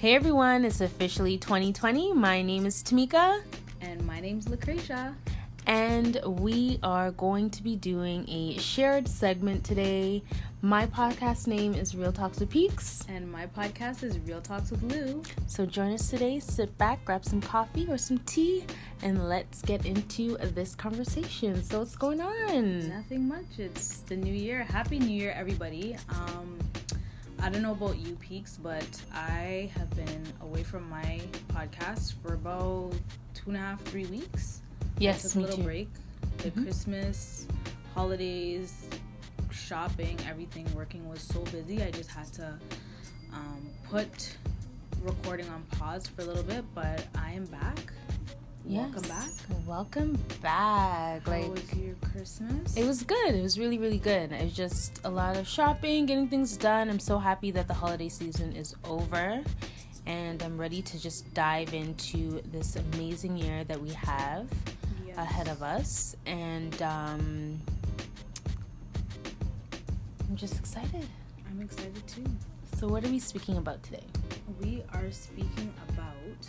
Hey everyone, it's officially 2020. My name is Tamika. And my name's Lucretia. And we are going to be doing a shared segment today. My podcast name is Real Talks with Peaks. And my podcast is Real Talks with Lou. So join us today, sit back, grab some coffee or some tea, and let's get into this conversation. So what's going on? Nothing much. It's the new year. Happy New Year, everybody. I don't know about you, Peaks, but I have been away from my podcast for about 2.5, 3 weeks. Yes, I took a little break. The Christmas, holidays, shopping, everything, working was so busy. I just had to put recording on pause for a little bit, but I am back. Yes. Welcome back. How was your Christmas? It was good. It was really, really good. It was just a lot of shopping, getting things done. I'm so happy that the holiday season is over, and I'm ready to just dive into this amazing year that we have ahead of us. And I'm just excited. I'm excited too. So what are we speaking about today? We are speaking about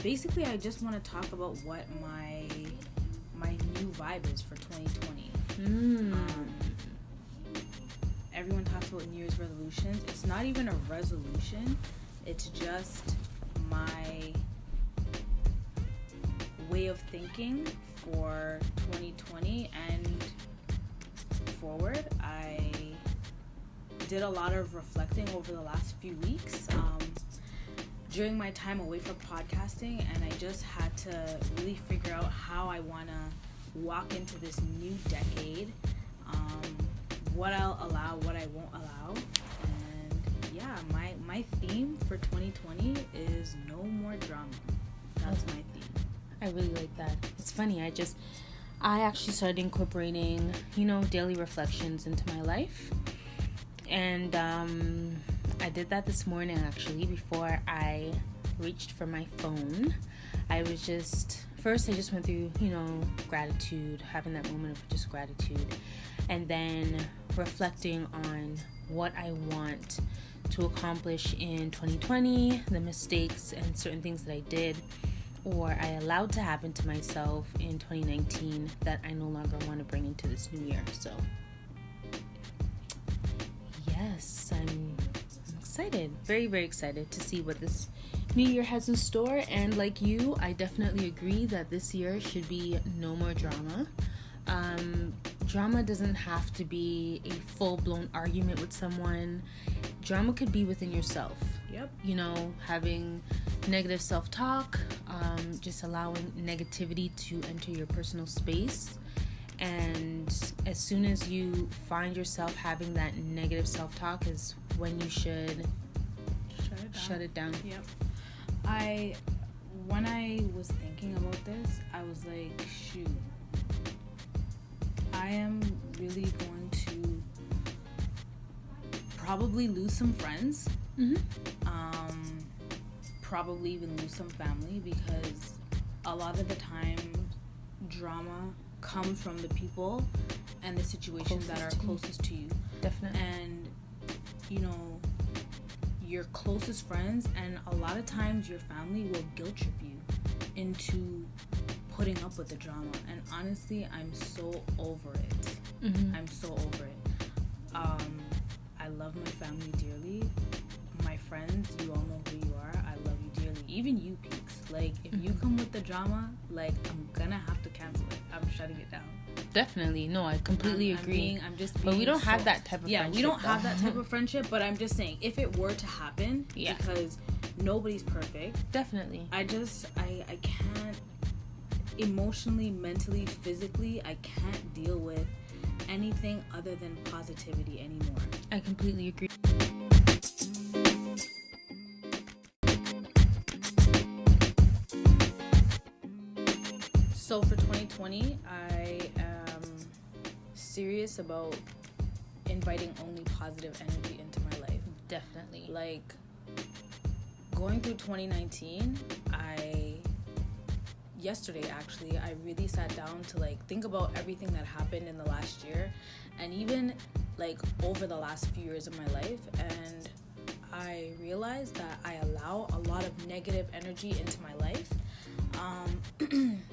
basically, I just want to talk about what my new vibe is for 2020. Everyone talks about New Year's resolutions. It's not even a resolution. It's just my way of thinking for 2020 and forward. I did a lot of reflecting over the last few weeks. During my time away from podcasting, and I just had to really figure out how I want to walk into this new decade, what I'll allow, what I won't allow. And yeah, my theme for 2020 is no more drama. That's my theme. I really like that. It's funny, I actually started incorporating, daily reflections into my life. And I did that this morning, actually, before I reached for my phone. I just went through, gratitude, having that moment of just gratitude, and then reflecting on what I want to accomplish in 2020, the mistakes and certain things that I did or I allowed to happen to myself in 2019 that I no longer want to bring into this new year. So yes, I'm excited, very, very excited to see what this new year has in store. And like you, I definitely agree that this year should be no more drama. Drama doesn't have to be a full-blown argument with someone. Drama could be within yourself. Yep. Having negative self-talk, just allowing negativity to enter your personal space. And as soon as you find yourself having that negative self-talk is when you should shut it down. Yep. When I was thinking about this, I was like, shoot, I am really going to probably lose some friends. Probably even lose some family, because a lot of the time drama come from the people and the situations that are closest to you. Definitely. And your closest friends, and a lot of times your family will guilt trip you into putting up with the drama. And honestly, I'm so over it. I'm so over it. I love my family dearly. My friends, you all know who you are. I love you dearly. Even you, Peaks. Like, if you come with the drama, like, I'm gonna have to cancel it. I'm shutting it down. Definitely. No, I completely agree. But we don't have that type of friendship. Yeah, we don't have that type of friendship, but I'm just saying, if it were to happen, because nobody's perfect. Definitely. I can't emotionally, mentally, physically, I can't deal with anything other than positivity anymore. I completely agree. So for 2020, I am serious about inviting only positive energy into my life. Definitely. Like, going through 2019, yesterday actually, I really sat down to think about everything that happened in the last year, and even over the last few years of my life. And I realized that I allow a lot of negative energy into my life.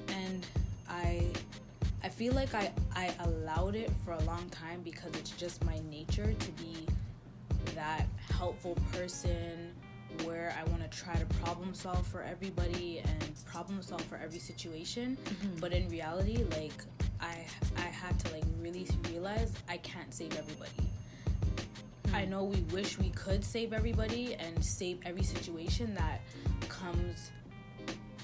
And I feel like I allowed it for a long time because it's just my nature to be that helpful person where I want to try to problem solve for everybody and problem solve for every situation. But in reality, like, I had to like really realize I can't save everybody. I know we wish we could save everybody and save every situation that comes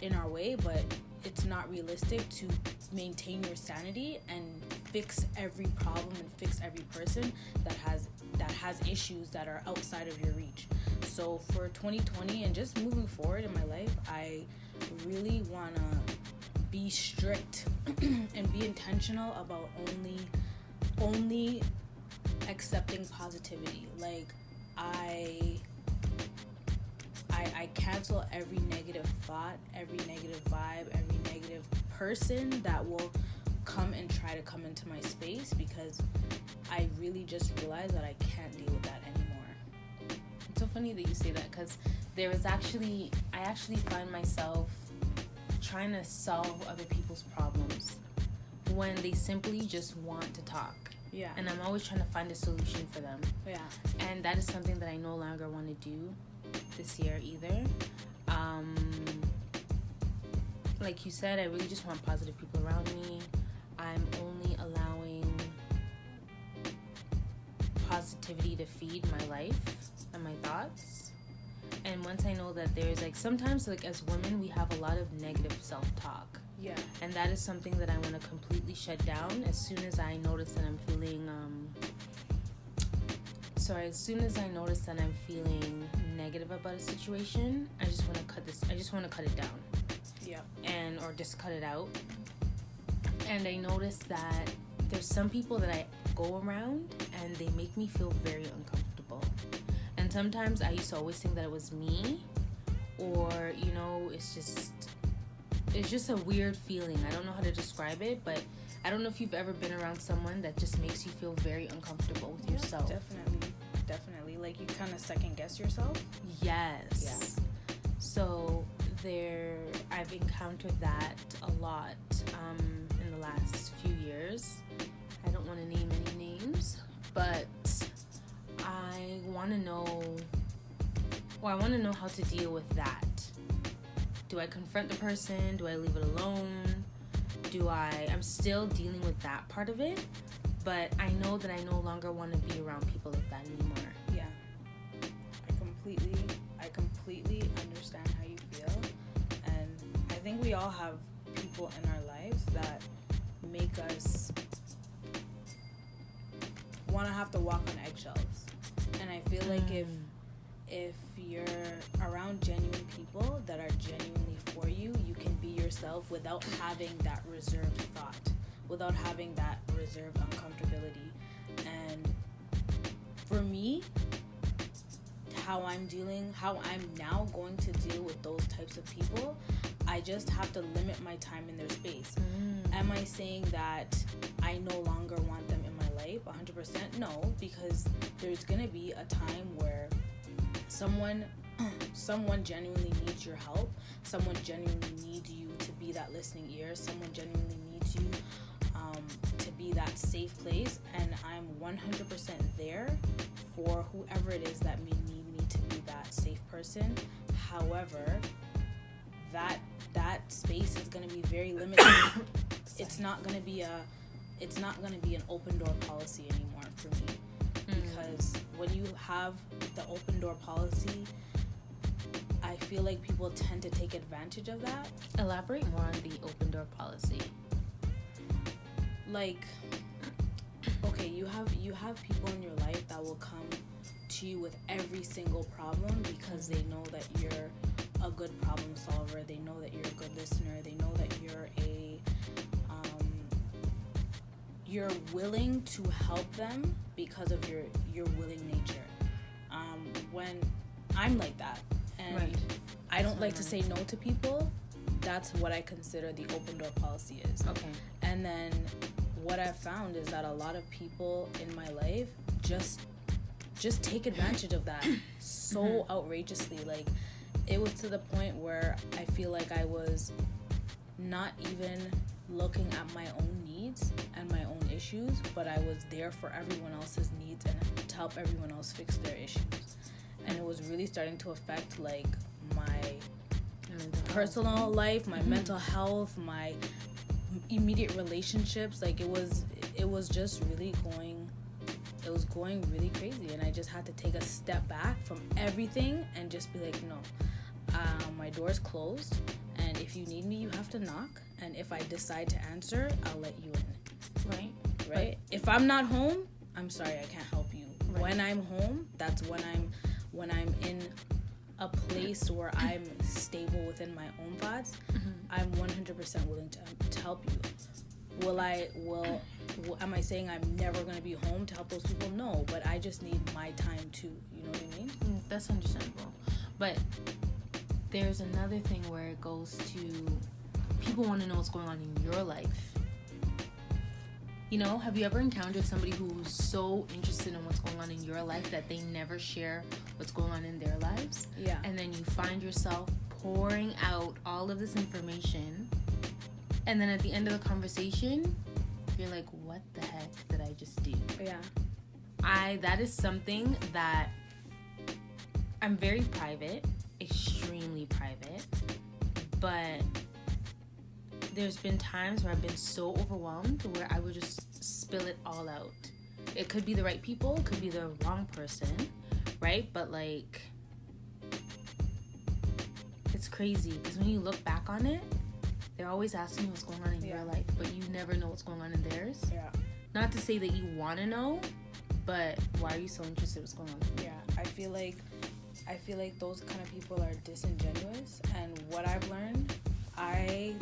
in our way, but it's not realistic to maintain your sanity and fix every problem and fix every person that has issues that are outside of your reach. So for 2020 and just moving forward in my life, I really want to be strict and be intentional about only accepting positivity. Like, I cancel every negative thought, every negative vibe, every negative person that will come and try to come into my space, because I really just realized that I can't deal with that anymore. It's so funny that you say that, because I actually find myself trying to solve other people's problems when they simply just want to talk. Yeah. And I'm always trying to find a solution for them. Yeah. And that is something that I no longer want to do this year either. Like you said, I really just want positive people around me. I'm only allowing positivity to feed my life and my thoughts. And once I know that there's like, sometimes like as women we have a lot of negative self-talk. Yeah. And that is something that I want to completely shut down as soon as I notice that I'm feeling negative about a situation, I just want to cut it down. Yeah. Or just cut it out. And I noticed that there's some people that I go around and they make me feel very uncomfortable. And sometimes I used to always think that it was me, or, you know, it's just a weird feeling. I don't know how to describe it, but I don't know if you've ever been around someone that just makes you feel very uncomfortable with yourself. Definitely. Like, you kind of second guess yourself. Yes. Yeah. So I've encountered that a lot in the last few years. I don't want to name any names, but I want to know how to deal with that. Do I confront the person? Do I leave it alone? I'm still dealing with that part of it, but I know that I no longer want to be around people like that anymore. Yeah. I completely understand how you feel, and I think we all have people in our lives that make us want to have to walk on eggshells. And I feel like if you're around genuine people that are genuinely for you, you can be yourself without having that reserved thought, without having that reserved uncomfortability. And for me, how I'm now going to deal with those types of people, I just have to limit my time in their space. Am I saying that I no longer want them in my life 100%? No, because there's gonna be a time where someone genuinely needs your help, someone genuinely needs you to be that listening ear, someone genuinely needs you to be that safe place, and I'm 100% there for whoever it is that may need me to be that safe person. However, that space is going to be very limited. It's not going to be an open door policy anymore for me. Because when you have the open door policy, I feel like people tend to take advantage of that. Elaborate more on the open door policy. Like, okay, you have people in your life that will come to you with every single problem because they know that you're a good problem solver, they know that you're a good listener, they know that you're willing to help them because of your willing nature. When I'm like that, and right. I don't like to say no to people, that's what I consider the open door policy is. Okay. And then what I've found is that a lot of people in my life just just take advantage of that so outrageously. Like, it was to the point where I feel like I was not even looking at my own needs and my own issues, but I was there for everyone else's needs and to help everyone else fix their issues. And it was really starting to affect like my personal life, my mental health, my immediate relationships. Like, it was just really going really crazy, and I just had to take a step back from everything and just be like, no, my door's closed, and if you need me, you have to knock, and if I decide to answer, I'll let you in. Right. If I'm not home, I'm sorry, I can't help you. Right. When I'm home, that's when I'm in a place where I'm stable within my own thoughts, I'm 100% willing to help you. Am I saying I'm never going to be home to help those people? No, but I just need my time too. You know what I mean? That's understandable. But there's another thing where it goes to, people want to know what's going on in your life. You know, have you ever encountered somebody who's so interested in what's going on in your life that they never share what's going on in their lives? Yeah. And then you find yourself pouring out all of this information, and then at the end of the conversation, you're like, what the heck did I just do? Yeah. That is something that I'm very private, extremely private, but there's been times where I've been so overwhelmed where I would just spill it all out. It could be the right people, it could be the wrong person, right? But like, it's crazy because when you look back on it, they're always asking you what's going on in your life, but you never know what's going on in theirs. Yeah. Not to say that you want to know, but why are you so interested in what's going on? Yeah, I feel like those kind of people are disingenuous, and what I've learned,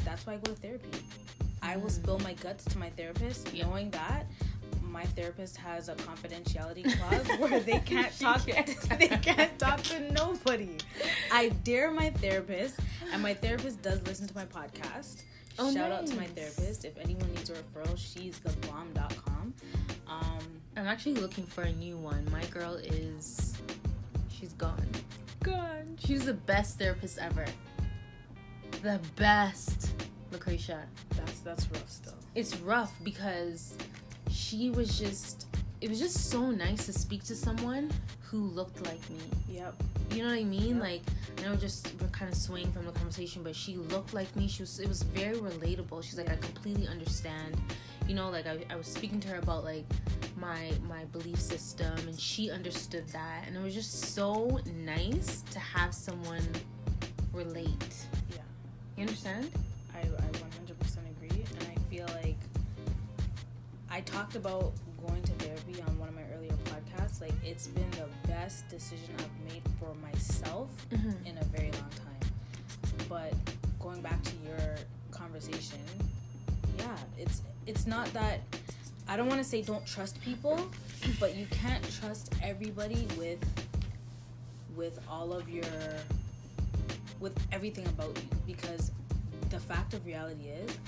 that's why I go to therapy. I will spill my guts to my therapist, knowing that my therapist has a confidentiality clause where they can't talk. They can't talk to nobody. I dare my therapist, and my therapist does listen to my podcast. Shout out to my therapist. If anyone needs a referral, she's thebomb.com. I'm actually looking for a new one. My girl she's gone. She's the best therapist ever. The best, Lucretia. That's rough still. It's rough because it was just so nice to speak to someone who looked like me. Yep. You know what I mean? Yep. Like, I know we're kind of swaying from the conversation, but she looked like me. It was very relatable. She's like, I completely understand. You know, like I was speaking to her about like my belief system, and she understood that, and it was just so nice to have someone relate. Yeah. You understand? I 100% agree, and I feel like I talked about going to therapy on one of my earlier podcasts. Like, it's been the best decision I've made for myself in a very long time. But going back to your conversation, yeah, it's not that, I don't want to say don't trust people, but you can't trust everybody with all of with everything about you, because the fact of reality is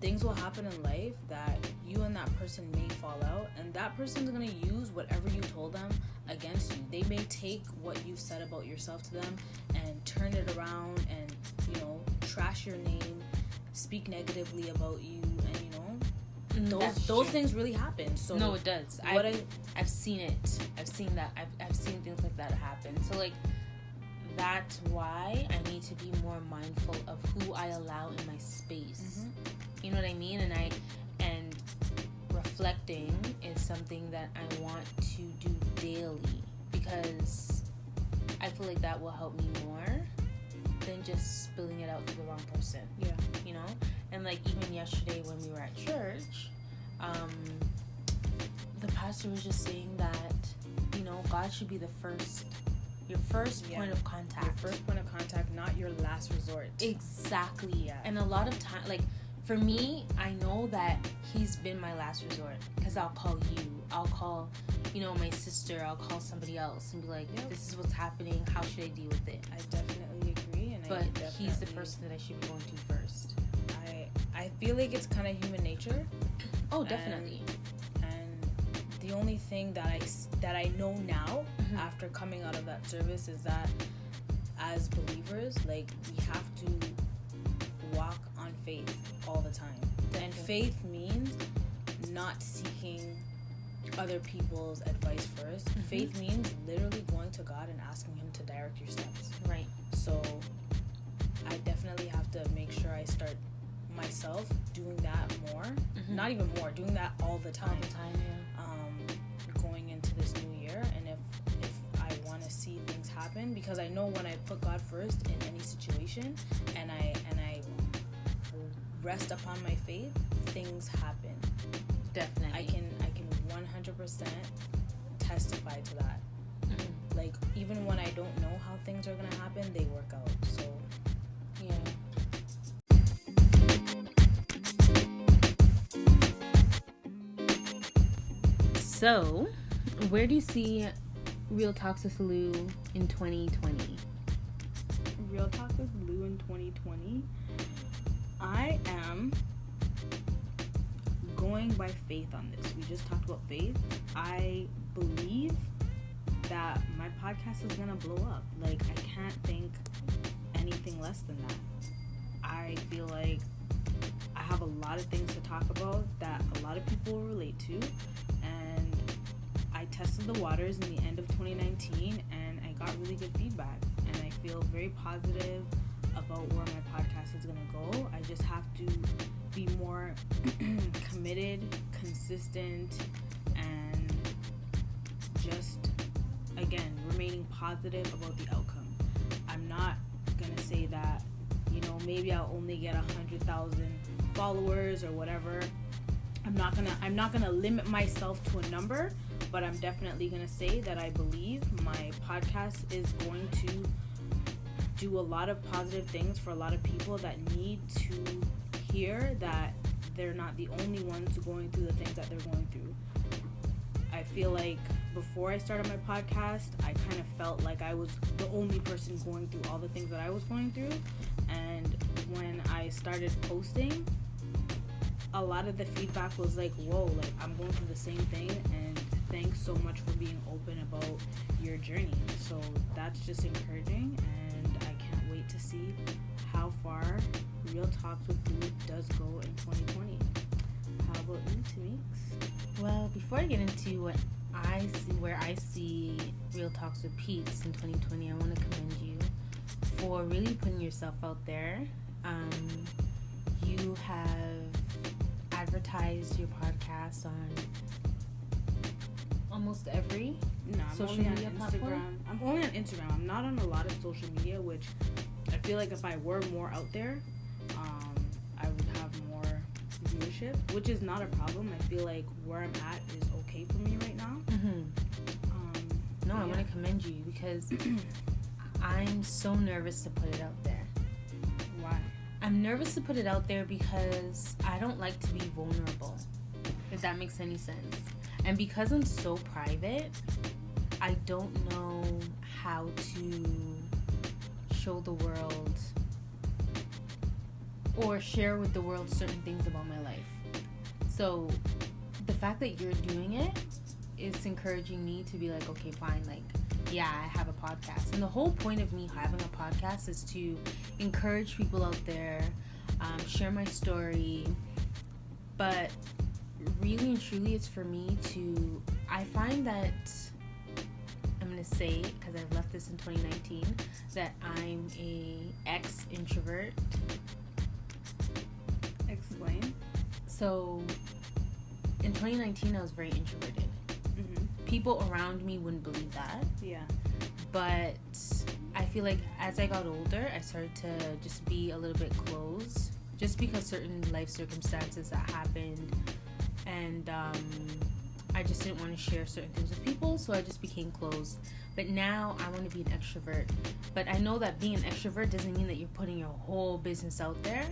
things will happen in life that you and that person may fall out, and that person's going to use whatever you told them against you. They may take what you said about yourself to them and turn it around and, you know, trash your name, speak negatively about you, and, you know, those things really happen. So no, it does. I've seen it. I've seen that. I've seen things like that happen. So like, that's why I need to be more mindful of who I allow in my space. You know what I mean? And reflecting is something that I want to do daily, because I feel like that will help me more than just spilling it out to the wrong person. Yeah. You know? And like, even yesterday when we were at church, the pastor was just saying that, you know, God should be your first point of contact. Your first point of contact, not your last resort. Exactly. Yeah. And a lot of time, like, for me, I know that he's been my last resort, because I'll call you, I'll call, you know, my sister, I'll call somebody else and be like, this is what's happening, how should I deal with it? I definitely agree. But he's the person that I should be going to first. I feel like it's kind of human nature. Oh, definitely. And the only thing that I know now after coming out of that service is that as believers, like, we have to walk on faith all the time. And faith means not seeking other people's advice first. Faith means literally going to God and asking him to direct your steps. Right. So I definitely have to make sure I start myself doing that more. Not even more, doing that all the time. All the time, yeah. Going into this new year, and if I want to see things happen, because I know when I put God first in any situation, and I rest upon my faith, things happen. Definitely. I can 100% testify to that. Like, even when I don't know how things are gonna happen, they work out. So yeah. So, where do you see Real Talks with Lou in 2020? Real Talk with Lou in 2020. I am going by faith on this. We just talked about faith. I believe that my podcast is gonna blow up. Like, I can't think anything less than that. I feel like I have a lot of things to talk about that a lot of people will relate to, and I tested the waters in the end of 2019 and I got really good feedback, and I feel very positive about where my podcast is gonna go. I just have to be more committed, consistent, and just, again, remaining positive about the outcome. I'm not gonna say that, you know, maybe I'll only get 100,000 followers or whatever. I'm not gonna limit myself to a number, but I'm definitely gonna say that I believe my podcast is going to do a lot of positive things for a lot of people that need to hear that they're not the only ones going through the things that they're going through. I feel like before I started my podcast, I kind of felt like I was the only person going through all the things that I was going through. And when I started posting, a lot of the feedback was like, whoa, like, I'm going through the same thing, and thanks so much for being open about your journey. So that's just encouraging, and I can't wait to see how far Real Talks with Lou does go in 2020. How about you, Tamix? Well, before I get into what I see, where I see Real Talks with Pete's in 2020, I want to commend you for really putting yourself out there. You have advertised your podcast on almost every social media platform. I'm only on Instagram. I'm not on a lot of social media, which I feel like if I were more out there, I would have more viewership, which is not a problem. I feel like where I'm at is okay for me right now. I want to commend you because I'm so nervous to put it out there. Why? I'm nervous to put it out there because I don't like to be vulnerable, if that makes any sense. And because I'm so private, I don't know how to show the world or share with the world certain things about my life. So the fact that you're doing it is encouraging me to be like, okay, fine, like, yeah, I have a podcast. And the whole point of me having a podcast is to encourage people out there, share my story. But really and truly, it's for me to, I find that, I'm going to say, because I've left this in 2019, that I'm a ex-introvert. Explain. So, in 2019, I was very introverted. People around me wouldn't believe that. Yeah. But I feel like as I got older, I started to just be a little bit closed, just because certain life circumstances that happened, and I just didn't want to share certain things with people, so I just became closed. But now I want to be an extrovert. But I know that being an extrovert doesn't mean that you're putting your whole business out there.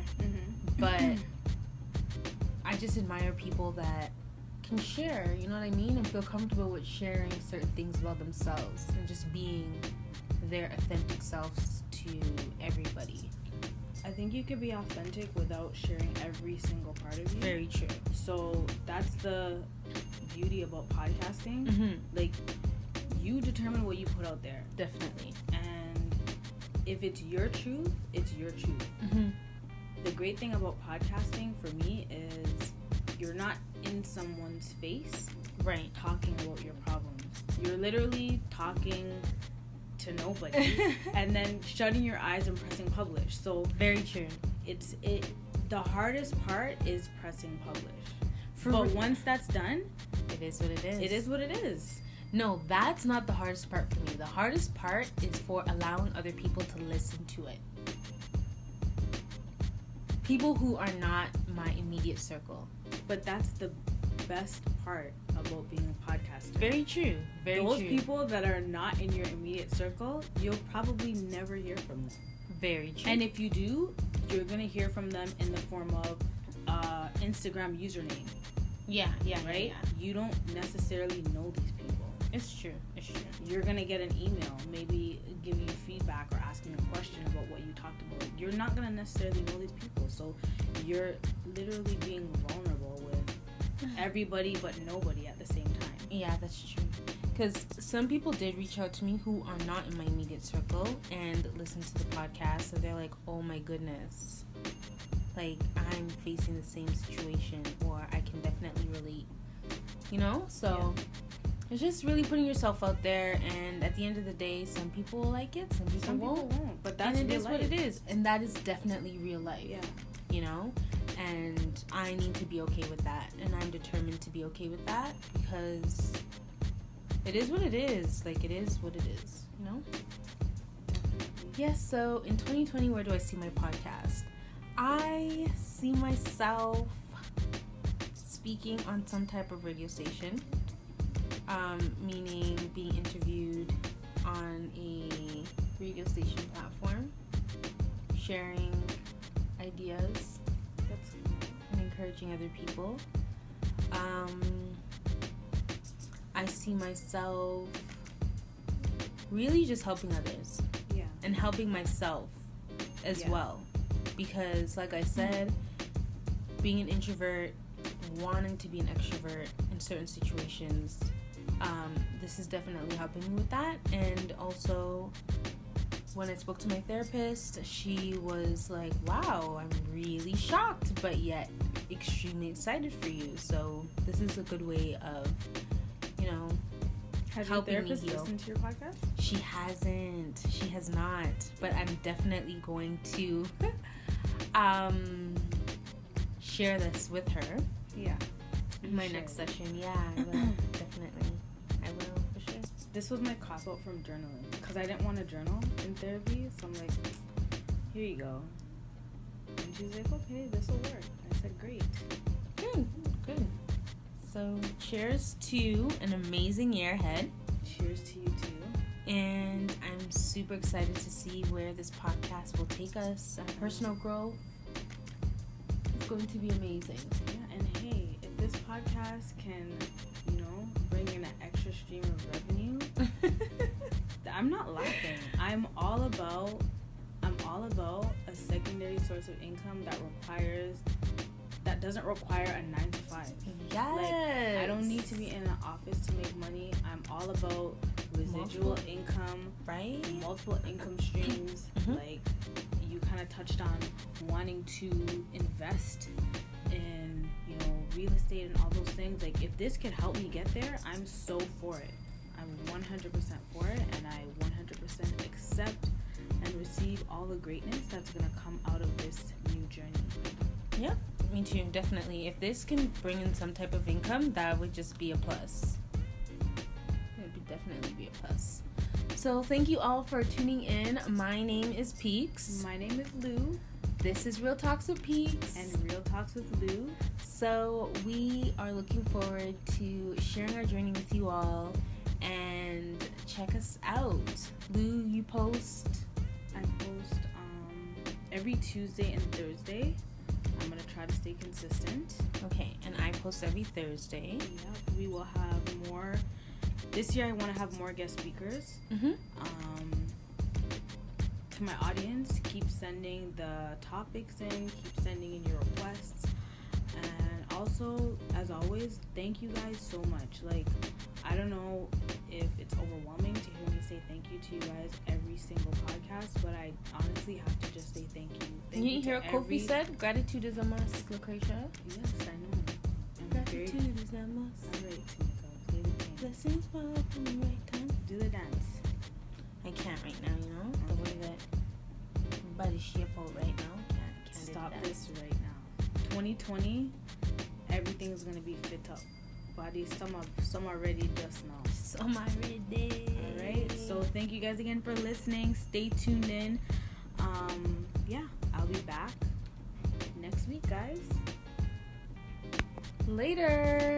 But I just admire people that can share, you know what I mean, and feel comfortable with sharing certain things about themselves and just being their authentic selves to everybody. I think you could be authentic without sharing every single part of you. Very true. So that's the beauty about podcasting. Like, you determine what you put out there. Definitely. And if it's your truth, it's your truth. The great thing about podcasting for me is you're not in someone's face, right, talking about your problems. You're literally talking to nobody and then shutting your eyes and pressing publish. So very true. The hardest part is pressing publish. But once that's done, it is what it is. It is what it is. No, that's not the hardest part for me. The hardest part is for allowing other people to listen to it. People who are not my immediate circle. But that's the best part about being a podcaster. Very true. Very Those true. people that are not in your immediate circle, you'll probably never hear from them. Very true. And if you do, you're going to hear from them in the form of Instagram username. Yeah, right? Yeah. You don't necessarily know these people. It's true. You're going to get an email, maybe giving you feedback or asking a question about what you talked about. You're not going to necessarily know these people. So you're literally being vulnerable with everybody but nobody at the same time. Yeah, that's true. Because some people did reach out to me who are not in my immediate circle and listen to the podcast. So they're like, oh my goodness. Like, I'm facing the same situation, or I can definitely relate. You know? So... yeah. It's just really putting yourself out there, and at the end of the day, some people will like it, some people won't. But that's and it is what it is, and that is definitely real life. Yeah. You know, and I need to be okay with that, and I'm determined to be okay with that because it is what it is. Like, it is what it is. You know. Yes. So in 2020, where do I see my podcast? I see myself speaking on some type of radio station. Meaning being interviewed on a radio station platform, sharing ideas and encouraging other people. I see myself really just helping others, and helping myself as well, because like I said, being an introvert, wanting to be an extrovert in certain situations, this is definitely helping me with that. And also, when I spoke to my therapist, she was like, wow, I'm really shocked, but yet extremely excited for you. So this is a good way of, you know, has your therapist listened to your podcast? She hasn't. She has not. But I'm definitely going to share this with her. Yeah. In my next session. Yeah, I will. Definitely. I will, for sure. This was my cop-out from journaling. Because I didn't want to journal in therapy. So I'm like, here you go. And she's like, okay, this will work. I said, great. Good. So, cheers to an amazing year ahead. Cheers to you too. And I'm super excited to see where this podcast will take us. Our personal growth. It's going to be amazing. Yeah, and hey, if this podcast can, you know, bring in an extra stream of revenue, I'm not laughing. I'm all about a secondary source of income that doesn't require a 9 to 5. Yes. Like, I don't need to be in an office to make money. I'm all about residual income, right? Multiple income streams. Like, you kind of touched on wanting to invest in, you know, real estate and all those things. Like, if this could help me get there, I'm so for it. I'm 100% for it, and I 100% accept and receive all the greatness that's going to come out of this new journey. Yep, me too, definitely. If this can bring in some type of income, that would just be a plus. It would definitely be a plus. So thank you all for tuning in. My name is Peaks. My name is Lou. This is Real Talks with Peaks. And Real Talks with Lou. So we are looking forward to sharing our journey with you all, and check us out. Lou, you post? I post every Tuesday and Thursday. I'm going to try to stay consistent. Okay, and I post every Thursday. Yeah, we will have more. This year I want to have more guest speakers. To my audience, keep sending the topics in, keep sending in your requests, and also, as always, thank you guys so much. Like, I don't know if it's overwhelming to hear me say thank you to you guys every single podcast, but I honestly have to just say thank you. Thank you hear what Kofi said? Gratitude is a must, Lucretia. Yes, I know. Gratitude is a must. All right, Tamika, play the game. Blessings fall upon the right time. Do the dance. I can't right now, you know? The way that my body's shape out right now. Can't Stop do that. this right now. 2020, everything's gonna be fit up. Bodies, some are ready just now. Some are ready. Alright, so thank you guys again for listening. Stay tuned in. Yeah, I'll be back next week, guys. Later.